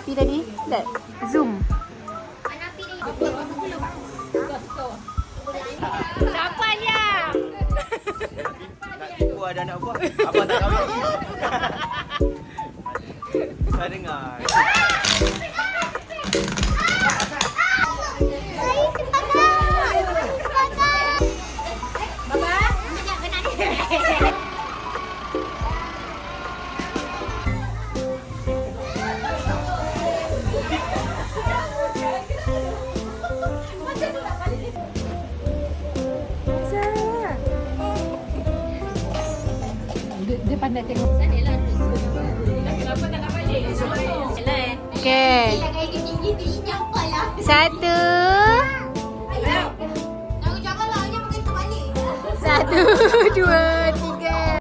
api tadi? Lihat. Zoom. Siapa dia? Nak tipu ada anak buah. Abang tak kahwin lagi. Saya dengar. Dia pandai tengok. Okay. Satu. Satu, dua, tiga.